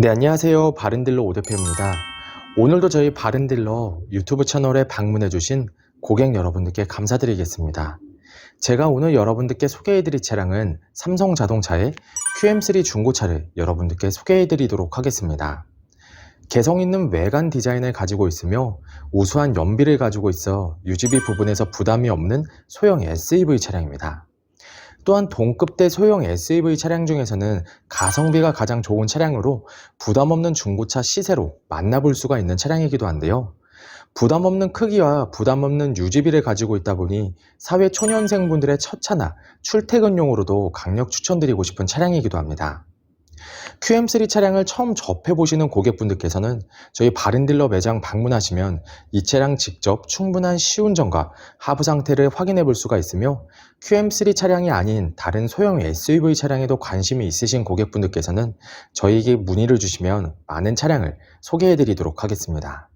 네, 안녕하세요. 바른딜러 오대표입니다. 오늘도 저희 바른딜러 유튜브 채널에 방문해주신 고객 여러분들께 감사드리겠습니다. 제가 오늘 여러분들께 소개해드릴 차량은 삼성자동차의 QM3 중고차를 여러분들께 소개해드리도록 하겠습니다. 개성 있는 외관 디자인을 가지고 있으며 우수한 연비를 가지고 있어 유지비 부분에서 부담이 없는 소형 SUV 차량입니다. 또한 동급대 소형 SUV 차량 중에서는 가성비가 가장 좋은 차량으로 부담 없는 중고차 시세로 만나볼 수가 있는 차량이기도 한데요. 부담 없는 크기와 부담 없는 유지비를 가지고 있다 보니 사회 초년생분들의 첫 차나 출퇴근용으로도 강력 추천드리고 싶은 차량이기도 합니다. QM3 차량을 처음 접해보시는 고객분들께서는 저희 바른딜러 매장 방문하시면 이 차량 직접 충분한 시운전과 하부 상태를 확인해 볼 수가 있으며 QM3 차량이 아닌 다른 소형 SUV 차량에도 관심이 있으신 고객분들께서는 저희에게 문의를 주시면 많은 차량을 소개해 드리도록 하겠습니다.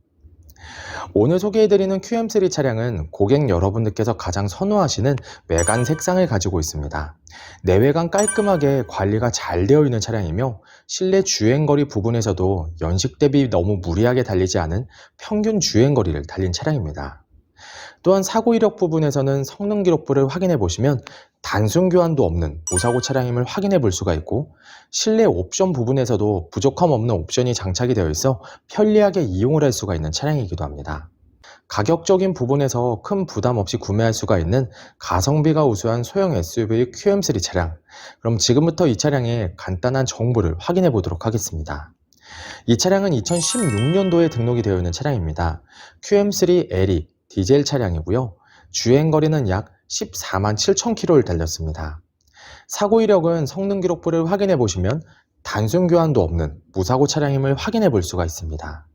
오늘 소개해드리는 QM3 차량은 고객 여러분들께서 가장 선호하시는 외관 색상을 가지고 있습니다. 내외관 깔끔하게 관리가 잘 되어 있는 차량이며 실내 주행거리 부분에서도 연식 대비 너무 무리하게 달리지 않은 평균 주행거리를 달린 차량입니다. 또한 사고 이력 부분에서는 성능 기록부를 확인해 보시면 단순 교환도 없는 무사고 차량임을 확인해 볼 수가 있고, 실내 옵션 부분에서도 부족함 없는 옵션이 장착이 되어 있어 편리하게 이용을 할 수가 있는 차량이기도 합니다. 가격적인 부분에서 큰 부담 없이 구매할 수가 있는 가성비가 우수한 소형 SUV QM3 차량. 그럼 지금부터 이 차량의 간단한 정보를 확인해 보도록 하겠습니다. 이 차량은 2016년도에 등록이 되어 있는 차량입니다. QM3 LE 디젤 차량이고요. 주행거리는 약 14만 7천 킬로를 달렸습니다. 사고 이력은 성능 기록부를 확인해 보시면 단순 교환도 없는 무사고 차량임을 확인해 볼 수가 있습니다.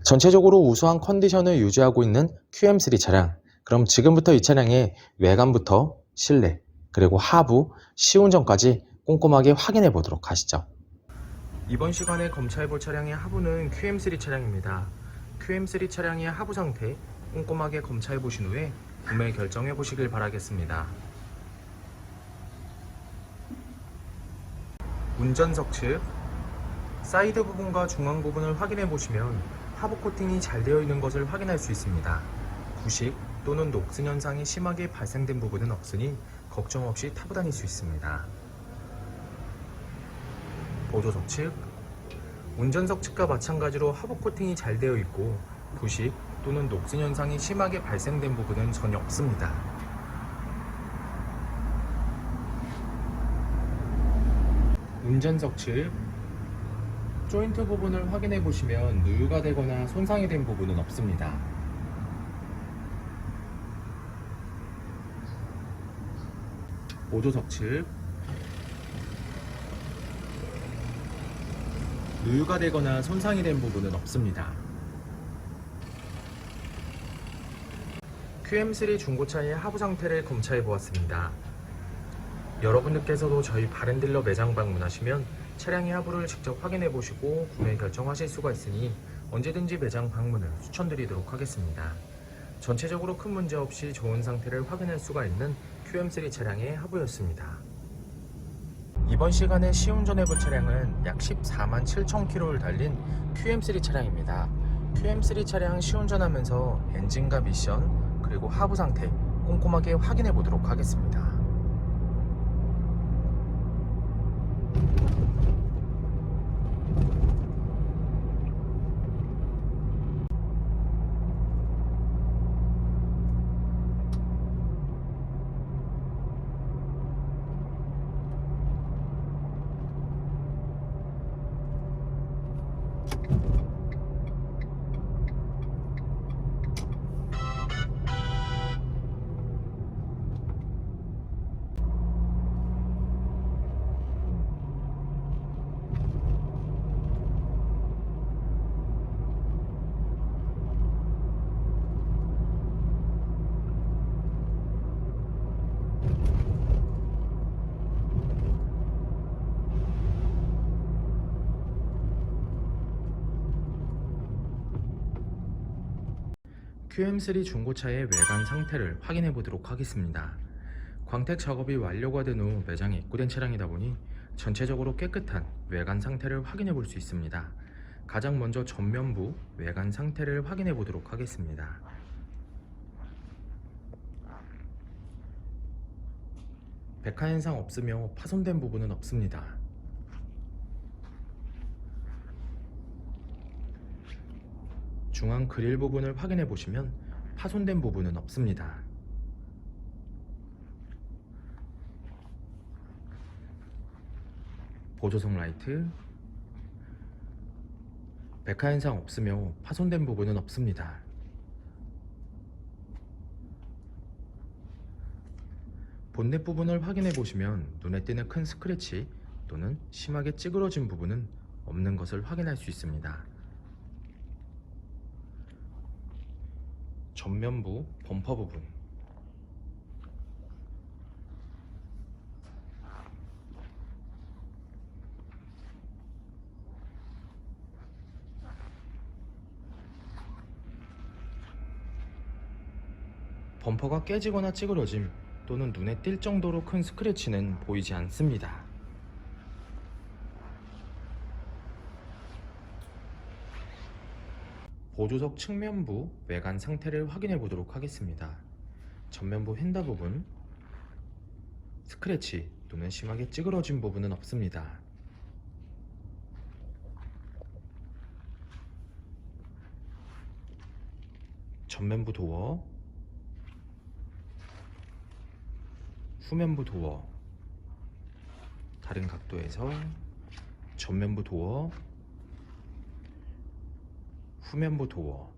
전체적으로 우수한 컨디션을 유지하고 있는 QM3 차량. 그럼 지금부터 이 차량의 외관부터 실내, 그리고 하부, 시운전까지 꼼꼼하게 확인해 보도록 하시죠. 이번 시간에 검사해 볼 차량의 하부는 QM3 차량입니다. QM3 차량의 하부 상태 꼼꼼하게 검사해 보신 후에 구매 결정해 보시길 바라겠습니다. 운전석 측 사이드 부분과 중앙 부분을 확인해 보시면 하부 코팅이 잘 되어 있는 것을 확인할 수 있습니다. 부식 또는 녹슨 현상이 심하게 발생된 부분은 없으니 걱정 없이 타고 다닐 수 있습니다. 보조석 측 운전석 측과 마찬가지로 하부 코팅이 잘 되어 있고 부식 또는 녹슨 현상이 심하게 발생된 부분은 전혀 없습니다. 운전석 측 조인트 부분을 확인해 보시면 누유가 되거나 손상이 된 부분은 없습니다. 보조석 측 누유가 되거나 손상이 된 부분은 없습니다. QM3 중고차의 하부 상태를 검사해 보았습니다. 여러분들께서도 저희 바른딜러 매장 방문하시면 차량의 하부를 직접 확인해 보시고 구매 결정하실 수가 있으니 언제든지 매장 방문을 추천드리도록 하겠습니다. 전체적으로 큰 문제 없이 좋은 상태를 확인할 수가 있는 QM3 차량의 하부였습니다. 이번 시간에 시운전해 볼 차량은 약 14만 7천 킬로를 달린 QM3 차량입니다. QM3 차량 시운전하면서 엔진과 미션 그리고 하부 상태 꼼꼼하게 확인해 보도록 하겠습니다. QM3 중고차의 외관 상태를 확인해 보도록 하겠습니다. 광택 작업이 완료가 된 후 매장에 입고된 차량이다 보니 전체적으로 깨끗한 외관 상태를 확인해 볼 수 있습니다. 가장 먼저 전면부 외관 상태를 확인해 보도록 하겠습니다. 백화 현상 없으며 파손된 부분은 없습니다. 중앙 그릴 부분을 확인해 보시면 파손된 부분은 없습니다. 보조석 라이트, 백화 현상 없으며 파손된 부분은 없습니다. 본넷 부분을 확인해 보시면 눈에 띄는 큰 스크래치 또는 심하게 찌그러진 부분은 없는 것을 확인할 수 있습니다. 전면부 범퍼 부분, 범퍼가 깨지거나 찌그러짐 또는 눈에 띌 정도로 큰 스크래치는 보이지 않습니다. 보조석 측면부 외관 상태를 확인해 보도록 하겠습니다. 전면부 휀다 부분, 스크래치 또는 심하게 찌그러진 부분은 없습니다. 전면부 도어, 후면부 도어, 다른 각도에서 전면부 도어, 후면부 도어,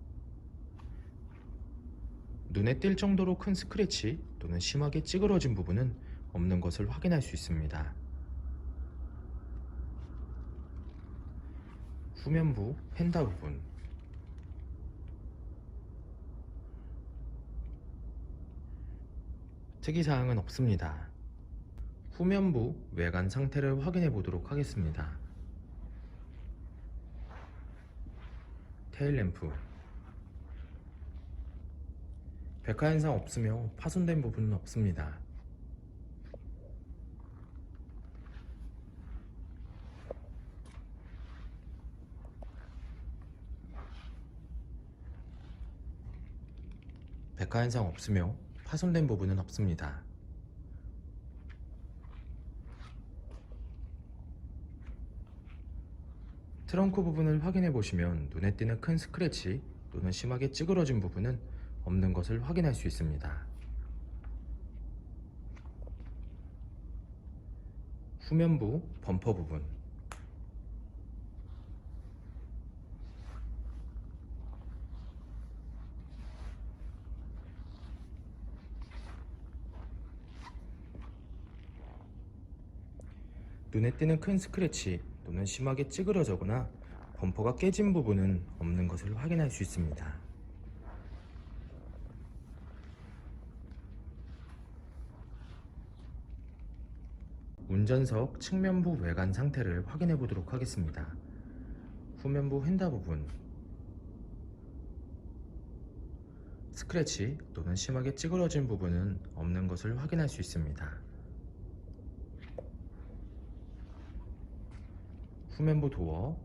눈에 띌 정도로 큰 스크래치 또는 심하게 찌그러진 부분은 없는 것을 확인할 수 있습니다. 후면부 휀다 부분, 특이사항은 없습니다. 후면부 외관 상태를 확인해 보도록 하겠습니다. 테일램프, 백화 현상 없으며 파손된 부분은 없습니다. 백화 현상 없으며 파손된 부분은 없습니다. 트렁크 부분을 확인해 보시면 눈에 띄는 큰 스크래치 또는 심하게 찌그러진 부분은 없는 것을 확인할 수 있습니다. 후면부 범퍼 부분, 눈에 띄는 큰 스크래치 또는 심하게 찌그러져거나 범퍼가 깨진 부분은 없는 것을 확인할 수 있습니다. 운전석 측면부 외관 상태를 확인해 보도록 하겠습니다. 후면부 휀다 부분, 스크래치 또는 심하게 찌그러진 부분은 없는 것을 확인할 수 있습니다. 후면부 도어,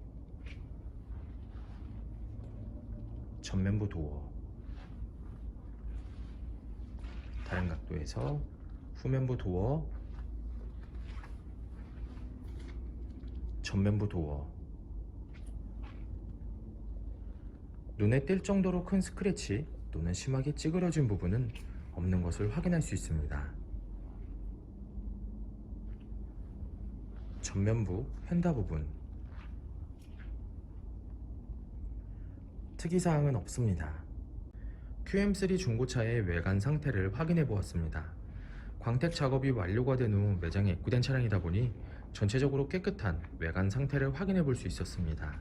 전면부 도어, 다른 각도에서 후면부 도어, 전면부 도어, 눈에 띌 정도로 큰 스크래치 또는 심하게 찌그러진 부분은 없는 것을 확인할 수 있습니다. 전면부 휀다 부분, 특이사항은 없습니다. QM3 중고차의 외관 상태를 확인해 보았습니다. 광택 작업이 완료가 된 후 매장에 입고된 차량이다 보니 전체적으로 깨끗한 외관 상태를 확인해 볼 수 있었습니다.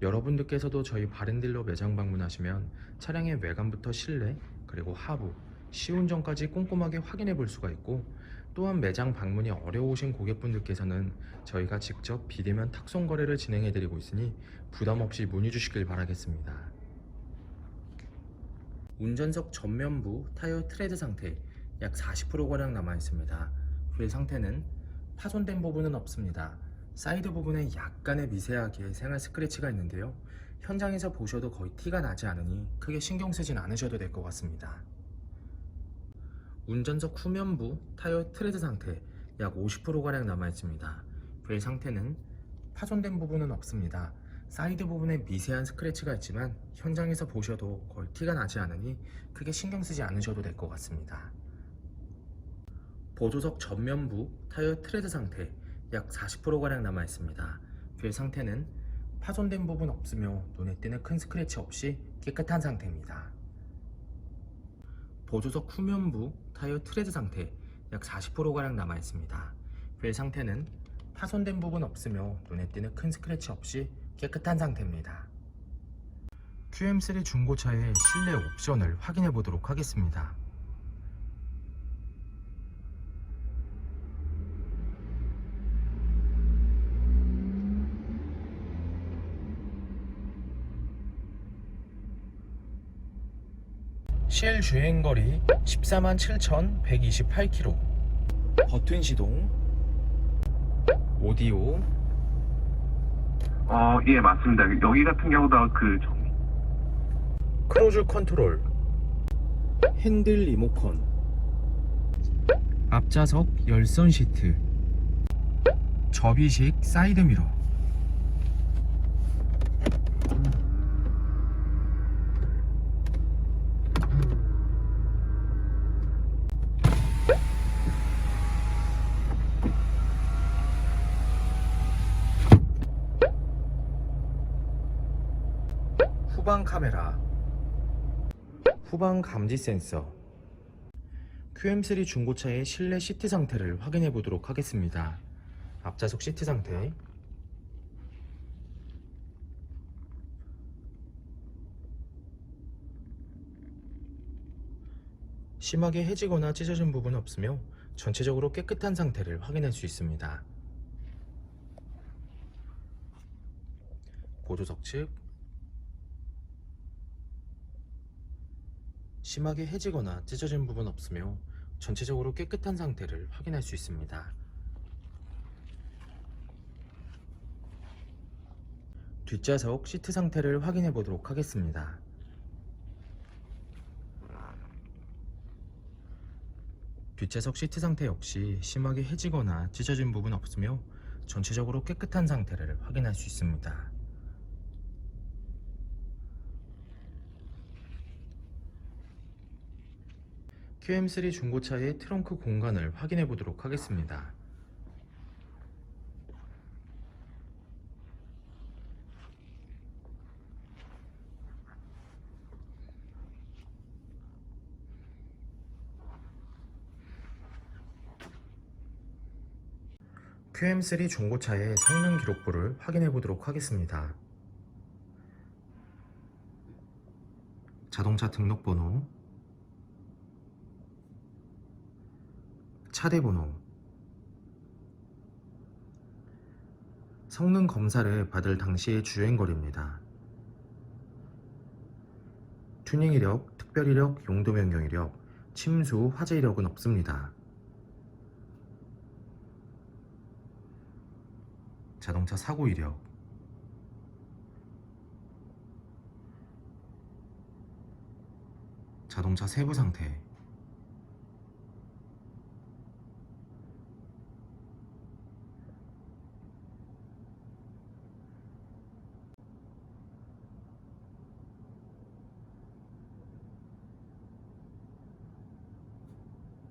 여러분들께서도 저희 바른딜러 매장 방문하시면 차량의 외관부터 실내 그리고 하부, 시운전까지 꼼꼼하게 확인해 볼 수가 있고, 또한 매장 방문이 어려우신 고객분들께서는 저희가 직접 비대면 탁송 거래를 진행해 드리고 있으니 부담 없이 문의 주시길 바라겠습니다. 운전석 전면부 타이어 트레드 상태 약 40%가량 남아 있습니다. 휠 상태는 파손된 부분은 없습니다. 사이드 부분에 약간의 미세하게 생활 스크래치가 있는데요. 현장에서 보셔도 거의 티가 나지 않으니 크게 신경 쓰진 않으셔도 될 것 같습니다. 운전석 후면부 타이어 트레드 상태 약 50%가량 남아있습니다. 벨 상태는 파손된 부분은 없습니다. 사이드 부분에 미세한 스크래치가 있지만 현장에서 보셔도 거의 티가 나지 않으니 크게 신경 쓰지 않으셔도 될 것 같습니다. 보조석 전면부 타이어 트레드 상태 약 40%가량 남아있습니다. 벨 상태는 파손된 부분 없으며 눈에 띄는 큰 스크래치 없이 깨끗한 상태입니다. 보조석 후면부 타이어 트레드 상태 약 40%가량 남아있습니다. 벨 상태는 파손된 부분 없으며 눈에 띄는 큰 스크래치 없이 깨끗한 상태입니다. QM3 중고차의 실내 옵션을 확인해 보도록 하겠습니다. 실 주행거리 147,128km, 버튼 시동, 오디오, 예, 맞습니다. 여기 같은 경우도 크루즈 컨트롤, 핸들 리모컨, 앞좌석 열선 시트, 접이식 사이드 미러, 후방 카메라, 후방 감지 센서, QM3 중고차의 실내 시트 상태를 확인해 보도록 하겠습니다. 앞좌석 시트 상태, 심하게 해지거나 찢어진 부분은 없으며 전체적으로 깨끗한 상태를 확인할 수 있습니다. 보조석 측, 심하게 해지거나 찢어진 부분 없으며 전체적으로 깨끗한 상태를 확인할 수 있습니다. 뒷좌석 시트 상태를 확인해 보도록 하겠습니다. 뒷좌석 시트 상태 역시 심하게 해지거나 찢어진 부분 없으며 전체적으로 깨끗한 상태를 확인할 수 있습니다. QM3 중고차의 트렁크 공간을 확인해 보도록 하겠습니다. QM3 중고차의 성능 기록부를 확인해 보도록 하겠습니다. 자동차 등록번호, 차대번호, 성능 검사를 받을 당시의 주행거리입니다. 튜닝 이력, 특별 이력, 용도 변경 이력, 침수, 화재 이력은 없습니다. 자동차 사고 이력, 자동차 세부 상태,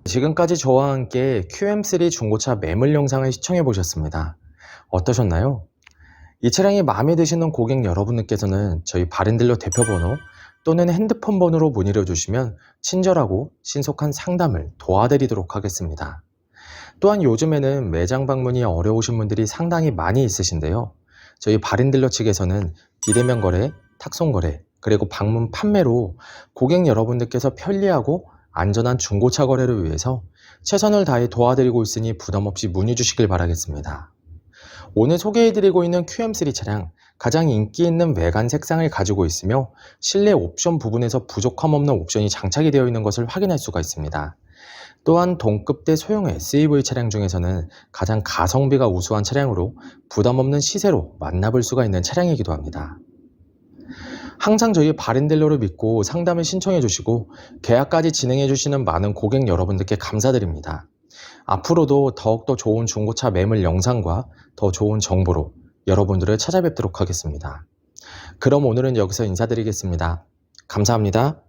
지금까지 저와 함께 QM3 중고차 매물 영상을 시청해 보셨습니다. 어떠셨나요? 이 차량이 마음에 드시는 고객 여러분들께서는 저희 바른딜러 대표번호 또는 핸드폰 번호로 문의를 주시면 친절하고 신속한 상담을 도와드리도록 하겠습니다. 또한 요즘에는 매장 방문이 어려우신 분들이 상당히 많이 있으신데요. 저희 바른딜러 측에서는 비대면 거래, 탁송 거래, 그리고 방문 판매로 고객 여러분들께서 편리하고 안전한 중고차 거래를 위해서 최선을 다해 도와드리고 있으니 부담없이 문의 주시길 바라겠습니다. 오늘 소개해드리고 있는 QM3 차량, 가장 인기 있는 외관 색상을 가지고 있으며 실내 옵션 부분에서 부족함 없는 옵션이 장착이 되어 있는 것을 확인할 수가 있습니다. 또한 동급대 소형 SUV 차량 중에서는 가장 가성비가 우수한 차량으로 부담 없는 시세로 만나볼 수가 있는 차량이기도 합니다. 항상 저희 바렌딜러를 믿고 상담을 신청해 주시고 계약까지 진행해 주시는 많은 고객 여러분들께 감사드립니다. 앞으로도 더욱더 좋은 중고차 매물 영상과 더 좋은 정보로 여러분들을 찾아뵙도록 하겠습니다. 그럼 오늘은 여기서 인사드리겠습니다. 감사합니다.